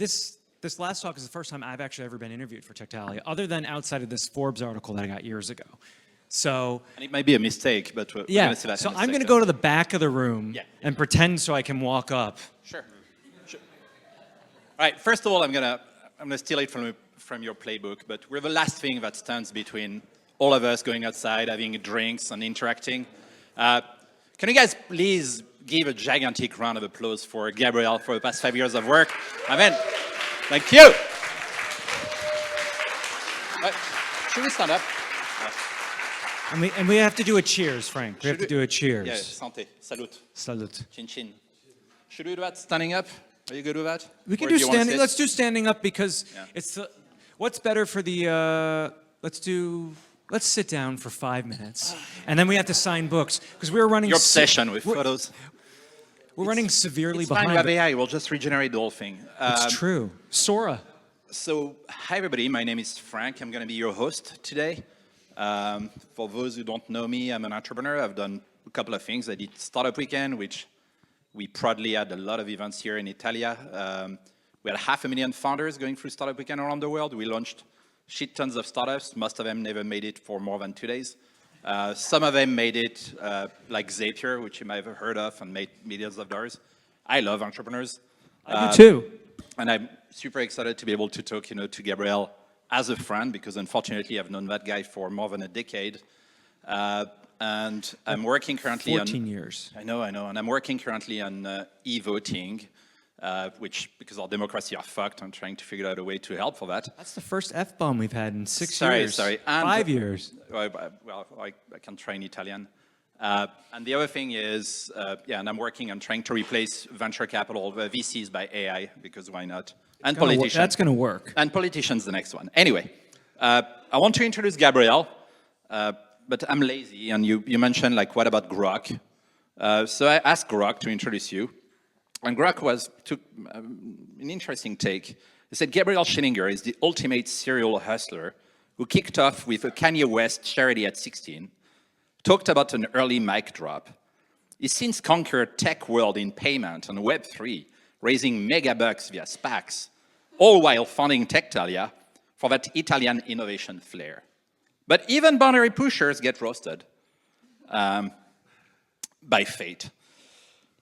this last talk is the first time I've actually ever been interviewed for Techtalia, other than outside of this Forbes article that I got years ago. So, and it might be a mistake, but we're going to see that. So I'm going to go to the back of the room and pretend so I can walk up. Sure. All right. First of all, I'm gonna steal it from your playbook, but we're the last thing that stands between all of us going outside, having drinks and interacting. Can you guys please give a gigantic round of applause for Gabriel for the past 5 years of work? Amen. Thank you. Should we stand up? And we have to do a cheers, Frank. We have to do a cheers. Yeah, santé. Salut. Salut. Chin chin. Should we do that standing up? Are you good with that? We can do standing. Let's do standing up because it's what's better for the. Let's sit down for 5 minutes, and then we have to sign books because we're running. Your obsession with photos. We're running severely behind. Fine, AI will just regenerate the whole thing. It's true. Sora. So, hi everybody. My name is Frank. I'm going to be your host today. For those who don't know me, I'm an entrepreneur. I've done a couple of things. I did Startup Weekend, which we proudly had a lot of events here in Italia. We had 500,000 founders going through Startup Weekend around the world. We launched shit tons of startups. Most of them never made it for more than 2 days. Some of them made it, like Zapier, which you might have heard of, and made millions of dollars. I love entrepreneurs. I do too. And I'm super excited to be able to talk, to Gabriel as a friend, because unfortunately I've known that guy for more than a decade. And I'm working currently 14 years. I know. And I'm working currently on e-voting, which, because our democracy are fucked, I'm trying to figure out a way to help for that. That's the first F-bomb we've had in 6 years. Sorry. And 5 years. Well, I can try in Italian. And the other thing is, and I'm working on trying to replace venture capital, VCs by AI, because why not? And politicians. That's going to work. And politicians, the next one. Anyway, I want to introduce Gabriel, but I'm lazy, and you mentioned, like, what about Grok? So I asked Grok to introduce you, and Grok took an interesting take. He said, Gabriel Schillinger is the ultimate serial hustler who kicked off with a Kanye West charity at 16, talked about an early mic drop. He's since conquered tech world in payment and Web3, raising mega bucks via SPACs, all while funding Techtalia for that Italian innovation flair. But even boundary pushers get roasted by fate.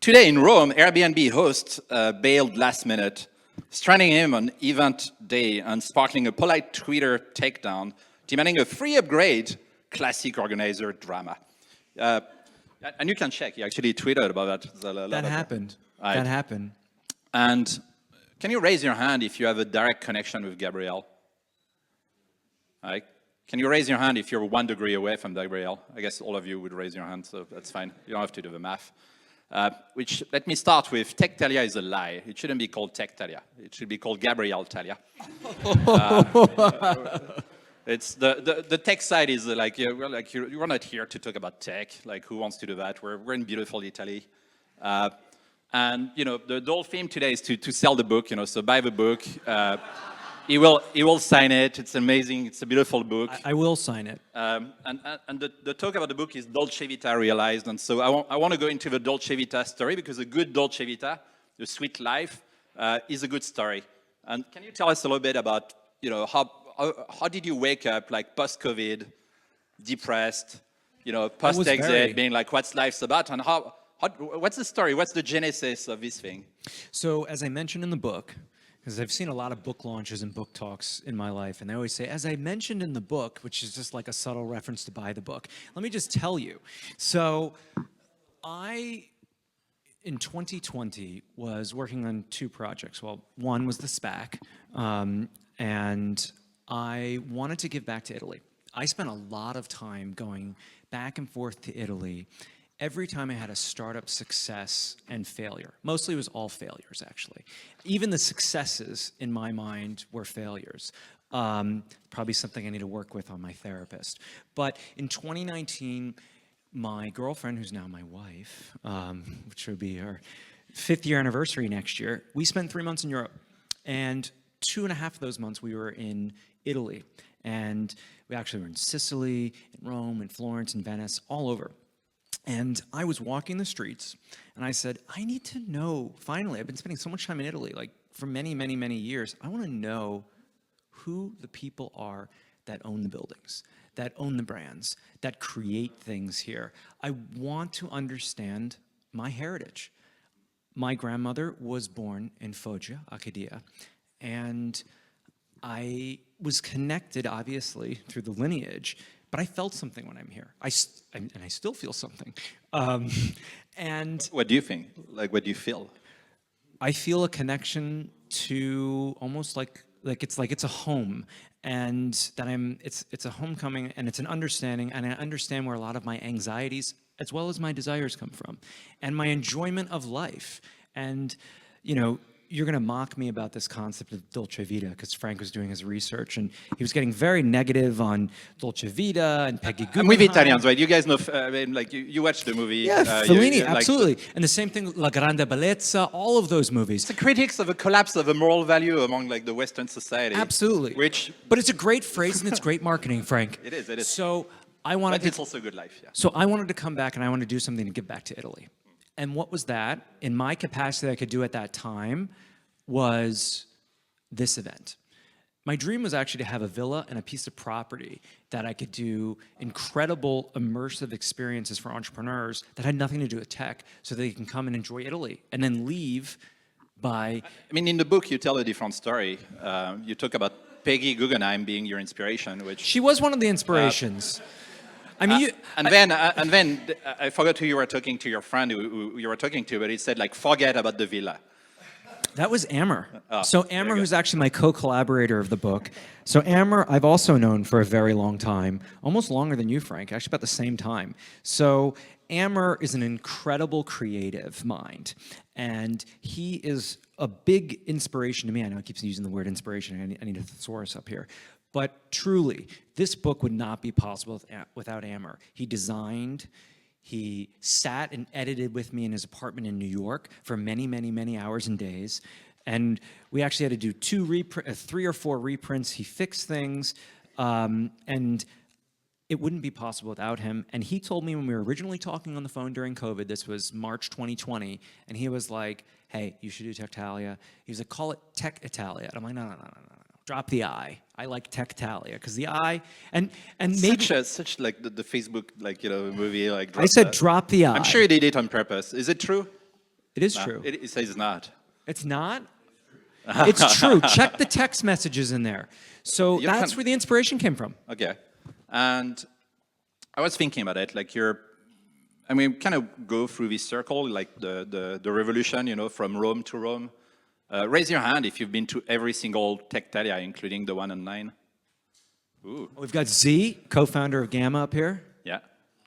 Today in Rome, Airbnb host bailed last minute, stranding him on event day and sparkling a polite Twitter takedown, demanding a free upgrade. Classic organizer drama. And you can check, he actually tweeted about that. That happened. That happened. And can you raise your hand if you have a direct connection with Gabriel? Can you raise your hand if you're 1 degree away from Gabriel? I guess all of you would raise your hand, so that's fine. You don't have to do the math. Which, let me start with, Techtalia is a lie. It shouldn't be called Techtalia. It should be called Gabriel Talia. It's the tech side is like, you're not here to talk about tech. Like, who wants to do that? We're in beautiful Italy. And, the whole theme today is to sell the book, so buy the book. He will sign it. It's amazing. It's a beautiful book. I will sign it. And the talk about the book is Dolce Vita Realized. And so I want to go into the Dolce Vita story, because a good Dolce Vita, the sweet life, is a good story. And can you tell us a little bit about, how did you wake up, like, post-COVID, depressed, post-exit, being like, what's life's about? And what's the story? What's the genesis of this thing? So, as I mentioned in the book, because I've seen a lot of book launches and book talks in my life, and they always say, as I mentioned in the book, which is just like a subtle reference to buy the book. Let me just tell you. So, in 2020, was working on 2 projects. Well, one was the SPAC, and I wanted to give back to Italy. I spent a lot of time going back and forth to Italy every time I had a startup success and failure. Mostly it was all failures, actually. Even the successes, in my mind, were failures. Probably something I need to work with on my therapist. But in 2019, my girlfriend, who's now my wife, which would be our 5th year anniversary next year, we spent 3 months in Europe. And 2.5 of those months we were in Italy. And we actually were in Sicily, in Rome, in Florence, in Venice, all over. And I was walking the streets, and I said, I need to know, finally, I've been spending so much time in Italy, like for many, many, many years, I want to know who the people are that own the buildings, that own the brands, that create things here. I want to understand my heritage. My grandmother was born in Foggia, Acadia, and I was connected, obviously, through the lineage, but I felt something when I'm here. And I still feel something. And What do you think? Like, what do you feel? I feel a connection to almost like it's a home, and that it's a homecoming, and it's an understanding, and I understand where a lot of my anxieties as well as my desires come from, and my enjoyment of life. And you know, you're going to mock me about this concept of Dolce Vita because Frank was doing his research and he was getting very negative on Dolce Vita and Peggy Guggenheim. I'm with Italians, right? You guys know, I mean, like you watched the movie. Yeah, Fellini, like, absolutely. And the same thing, La Grande Bellezza, all of those movies. the critics of a collapse of a moral value among like the Western society. Absolutely. But it's a great phrase and it's great marketing, Frank. It is, it is. So I wanted But it's also good life, yeah. So I wanted to come back and I wanted to do something to give back to Italy. And what was that? In my capacity that I could do at that time was this event. My dream was actually to have a villa and a piece of property that I could do incredible immersive experiences for entrepreneurs that had nothing to do with tech so they can come and enjoy Italy and then leave by... I mean, in the book, you tell a different story. You talk about Peggy Guggenheim being your inspiration, which... She was one of the inspirations. I mean, then I forgot who you were talking to, your friend who you were talking to, but he said, like, forget about the villa. That was Amer. Oh, so Amer, who's actually my co-collaborator of the book. So Amer, I've also known for a very long time, almost longer than you, Frank, actually about the same time. So Amer is an incredible creative mind, and he is a big inspiration to me. I know I keep using the word inspiration. I need a thesaurus up here. But truly, this book would not be possible without Amer. He designed... He sat and edited with me in his apartment in New York for many, many, many hours and days. And we actually had to do 3 or 4 reprints. He fixed things. And it wouldn't be possible without him. And he told me when we were originally talking on the phone during COVID, this was March 2020, and he was like, hey, you should do Techtalia. He was like, call it Techtalia. And I'm like, no. Drop the I. I like Techtalia because the I and maybe such like the Facebook movie like. I said drop the I. I'm sure he did it on purpose. Is it true? It is true. It says not. It's not. It's true. Check the text messages in there. So that's where the inspiration came from. Okay, and I was thinking about it. Like I mean, kind of go through this circle, like the revolution, from Rome to Rome. Raise your hand if you've been to every single Techtalia, including the one on 9. Ooh. We've got Z, co-founder of Gamma, up here. Yeah,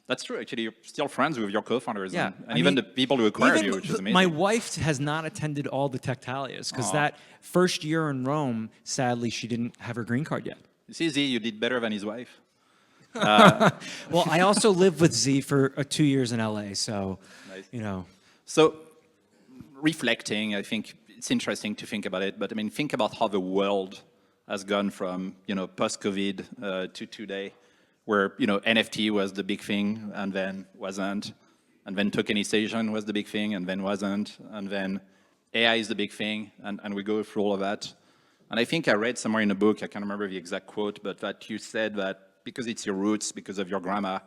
that's true. Actually, you're still friends with your co-founders, yeah. and even the people who acquired you, which is amazing. My wife has not attended all the Techtalias because that first year in Rome, sadly, she didn't have her green card yet. You see, Z, you did better than his wife. Well, I also lived with Z for 2 years in LA, so, nice. So, reflecting, I think it's interesting to think about it, but I mean, think about how the world has gone from, post-COVID to today, where, NFT was the big thing and then wasn't, and then tokenization was the big thing and then wasn't, and then AI is the big thing, and we go through all of that. And I think I read somewhere in the book, I can't remember the exact quote, but that you said that because it's your roots, because of your grandma,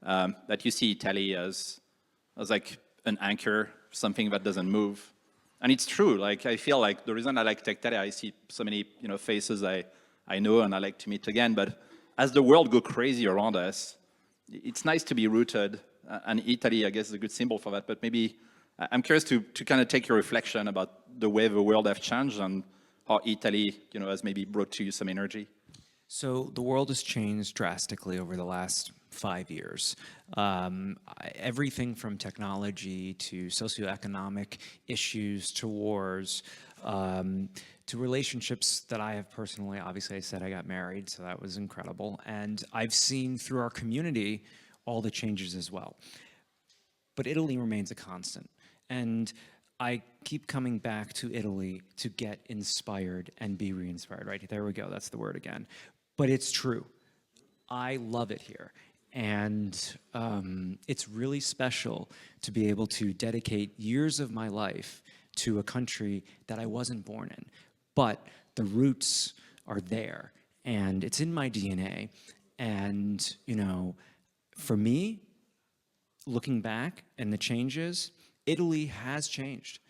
that you see Italy as like an anchor, something that doesn't move. And it's true. Like I feel like the reason I like Techtalia, I see so many faces I know and I like to meet again. But as the world goes crazy around us, it's nice to be rooted. And Italy, I guess, is a good symbol for that. But maybe I'm curious to kind of take your reflection about the way the world has changed and how Italy, has maybe brought to you some energy. So the world has changed drastically over the last 5 years. Everything from technology to socioeconomic issues to wars to relationships that I have personally. Obviously, I said I got married, so that was incredible. And I've seen through our community all the changes as well. But Italy remains a constant. And I keep coming back to Italy to get inspired and be re-inspired, right? There we go, that's the word again. But it's true. I love it here. And it's really special to be able to dedicate years of my life to a country that I wasn't born in. But the roots are there, and it's in my DNA. And, you know, for me, looking back and the changes, Italy has changed.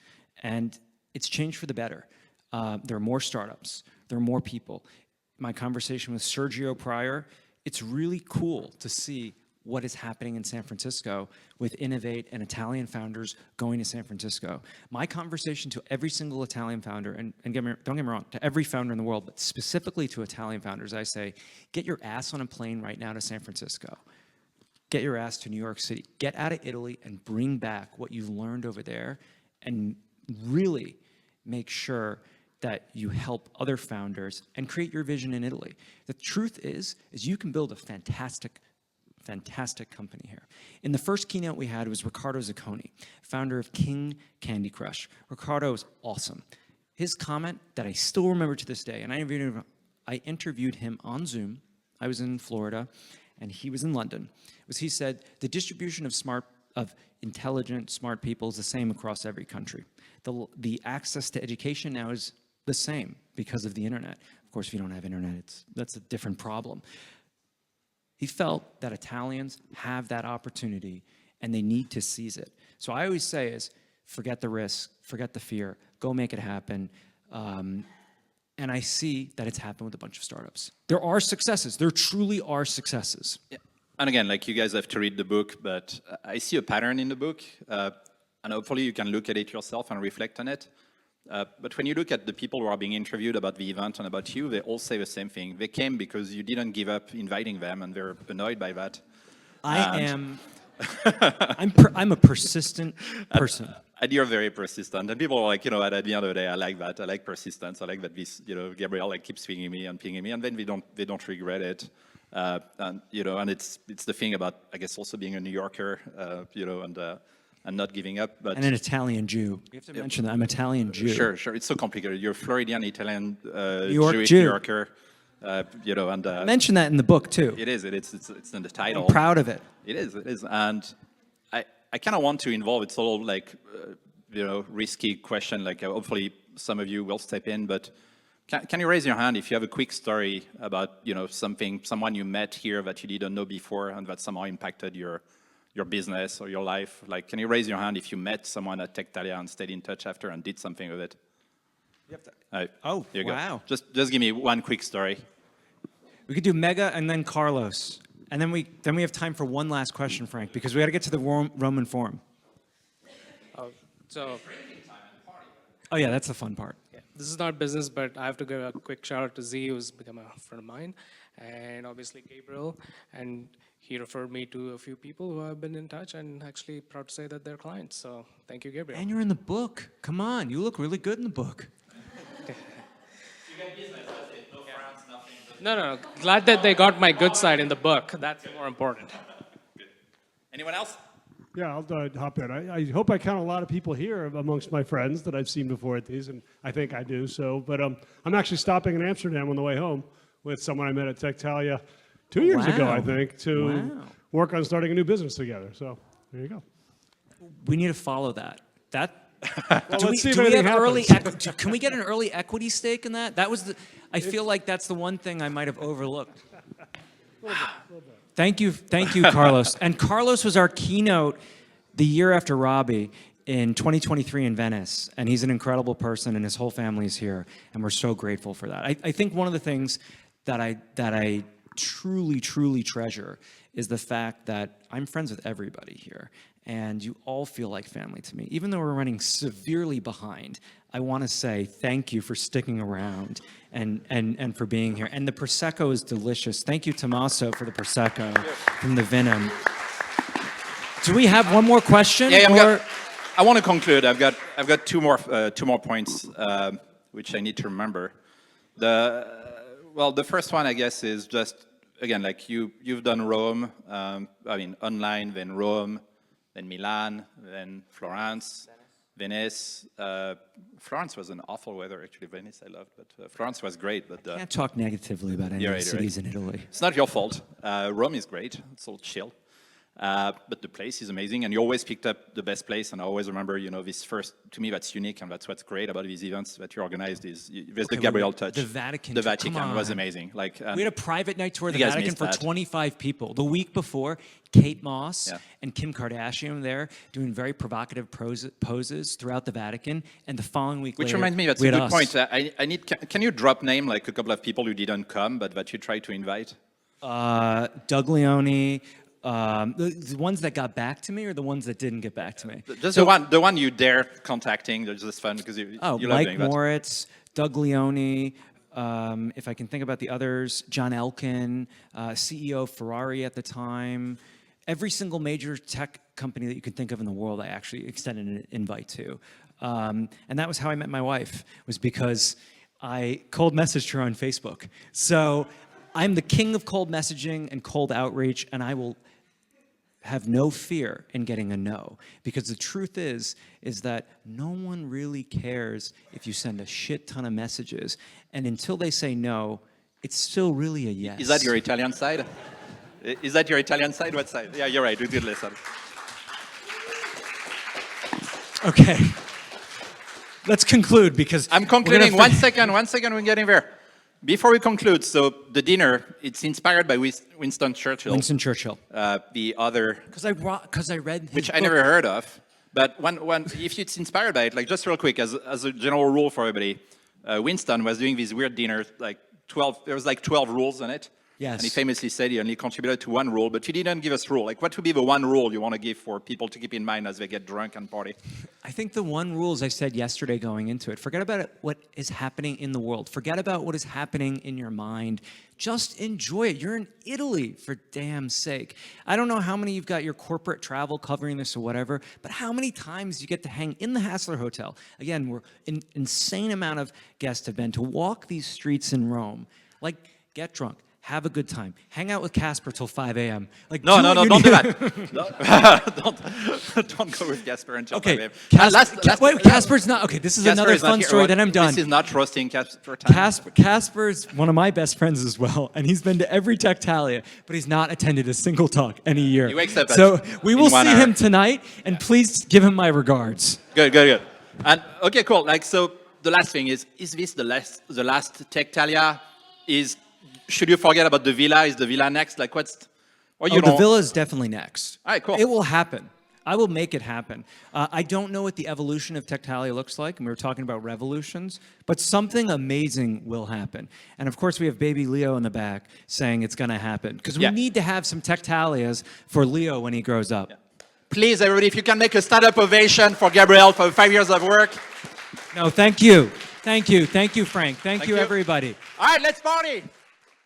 And it's changed for the better. There are more startups. There are more people. My conversation with Sergio prior, it's really cool to see what is happening in San Francisco with Innovate and Italian founders going to San Francisco. My conversation to every single Italian founder, and don't get me wrong, to every founder in the world, but specifically to Italian founders, I say, get your ass on a plane right now to San Francisco. Get your ass to New York City. Get out of Italy and bring back what you've learned over there and really make sure that you help other founders and create your vision in Italy. The truth is you can build a fantastic company here. In the first keynote we had was Riccardo Zacconi, founder of King Candy Crush. Riccardo is awesome. His comment that I still remember to this day, and I interviewed him on Zoom. I was in Florida, and he was in London. Was he said, the distribution of intelligent, smart people is the same across every country. The access to education now is the same because of the internet. Of course, if you don't have internet, that's a different problem. He felt that Italians have that opportunity and they need to seize it. So I always say is, forget the risk, forget the fear, go make it happen. And I see that it's happened with a bunch of startups. There are successes. There truly are successes. Yeah. And again, like you guys have to read the book, but I see a pattern in the book. And hopefully you can look at it yourself and reflect on it. But when you look at the people who are being interviewed about the event and about you, they all say the same thing. They came because you didn't give up inviting them, and they're annoyed by that. I'm a persistent person. And you're very persistent. And people are like, you know, at the end of the day, I like that. I like persistence. I like that this, you know, Gabriel like keeps pinging me, and then they don't regret it. And you know, and it's the thing about, I guess, also being a New Yorker, you know, and not giving up. But and an Italian Jew. You have to mention that I'm Italian Jew. Sure. It's so complicated. You're Floridian, Italian, Jewish New Yorker. You know, and mention that in the book too. It is. It's in the title. I'm proud of it. It is. And I kind of want to involve. It's all like, you know, risky question. Like hopefully some of you will step in, but. Can you raise your hand if you have a quick story about, you know, someone you met here that you didn't know before and that somehow impacted your business or your life? Like, can you raise your hand if you met someone at Techtalia and stayed in touch after and did something with it? You have to, here you wow. Go. Just give me one quick story. We could do Mega and then Carlos. And then we have time for one last question, Frank, because we got to get to the Roman Forum. Oh yeah, that's the fun part. Yeah. This is not business, but I have to give a quick shout out to Z, who's become a friend of mine, and obviously Gabriel, and he referred me to a few people who have been in touch, and actually proud to say that they're clients. So thank you, Gabriel. And you're in the book. Come on, you look really good in the book. No. Glad that they got my good side in the book. That's more important. Good. Anyone else? Yeah, I'll hop in. I hope I count a lot of people here amongst my friends that I've seen before at these, and I think I do. So, but I'm actually stopping in Amsterdam on the way home with someone I met at Techtalia 2 years ago, I think, to work on starting a new business together. So there you go. We need to follow that. Well, let's see if anything happens. Can we get an early equity stake in that? That was I feel like that's the one thing I might have overlooked. A little bit. Thank you, Carlos. And Carlos was our keynote the year after Robbie in 2023 in Venice, and he's an incredible person, and his whole family is here, and we're so grateful for that. I think one of the things that I truly, truly treasure is the fact that I'm friends with everybody here, and you all feel like family to me. Even though we're running severely behind, I want to say thank you for sticking around and for being here. And the Prosecco is delicious. Thank you, Tommaso, for the Prosecco from the Venom. Do we have one more question? Yeah, I want to conclude. I've got two more points which I need to remember. The first one, I guess, is just again, like you've done Rome. I mean, online, then Rome, then Milan, then Florence, Venice. Florence was an awful weather, actually. Venice I loved, but Florence was great. But can't talk negatively about any of the cities in Italy. It's not your fault. Rome is great. It's all chill. But the place is amazing, and you always picked up the best place. And I always remember, this first, to me, that's unique, and that's what's great about these events that you organized there's the Gabriel touch. The Vatican. The Vatican Come was on. amazing. Like We had a private night tour of the you guys Vatican missed for that. 25 people. The week before, Kate Moss Yeah. and Kim Kardashian were there doing very provocative poses throughout the Vatican. And the following week Which later, reminds me, that's we a had good us. point. I need. Can you drop name like a couple of people who didn't come, but that you tried to invite? Doug Leone, the ones that got back to me or the ones that didn't get back to me? Just the one you dare contacting. That's just fun because you love Mike doing that. Moritz, Doug Leone, if I can think about the others, John Elkin, CEO of Ferrari at the time. Every single major tech company that you could think of in the world, I actually extended an invite to. And that was how I met my wife, was because I cold messaged her on Facebook. So I'm the king of cold messaging and cold outreach, and I will have no fear in getting a no. Because the truth is that no one really cares if you send a shit ton of messages. And until they say no, it's still really a yes. Is that your Italian side? Is that your Italian side? What side? Yeah, you're right. We did listen. Okay. Let's conclude because I'm concluding. One second, we're getting there. Before we conclude, so the dinner, it's inspired by Winston Churchill. Winston Churchill. The other, Because I read his which I book. never heard of. But if it's inspired by it, like just real quick, as a general rule for everybody, Winston was doing these weird dinners, like 12, there was like 12 rules in it. Yes. And he famously said he only contributed to one rule, but you didn't give us rule. Like, what would be the one rule you want to give for people to keep in mind as they get drunk and party? I think the one rule, as I said yesterday going into it, forget about what is happening in the world. Forget about what is happening in your mind. Just enjoy it. You're in Italy, for damn sake. I don't know how many you've got your corporate travel covering this or whatever, but how many times you get to hang in the Hassler Hotel. Again, we're an insane amount of guests have been to walk these streets in Rome. Like, get drunk. Have a good time. Hang out with Casper till 5 a.m. Like, No, don't do that. Don't go with Casper until 5 Okay, a.m. wait, Casper's not. Okay, this is Casper another is not fun here. story. Then I'm done. This is not roasting Casper time. Casper's one of my best friends as well, and he's been to every Techtalia, but he's not attended a single talk in a year. He wakes up so we will in 1 see hour. him tonight, and please give him my regards. Good. And okay, cool. Like, so the last thing is this the last Techtalia? Should you forget about the villa? Is the villa next? Like, The villa is definitely next. All right, cool. It will happen. I will make it happen. I don't know what the evolution of Techtalia looks like, and we were talking about revolutions, but something amazing will happen. And of course, we have baby Leo in the back saying it's going to happen, because we Yeah. need to have some Techtalias for Leo when he grows up. Yeah. Please, everybody, if you can make a stand-up ovation for Gabriel for 5 years of work. No, thank you. Thank you. Thank you, Frank. Thank you, you. everybody. All right, let's party.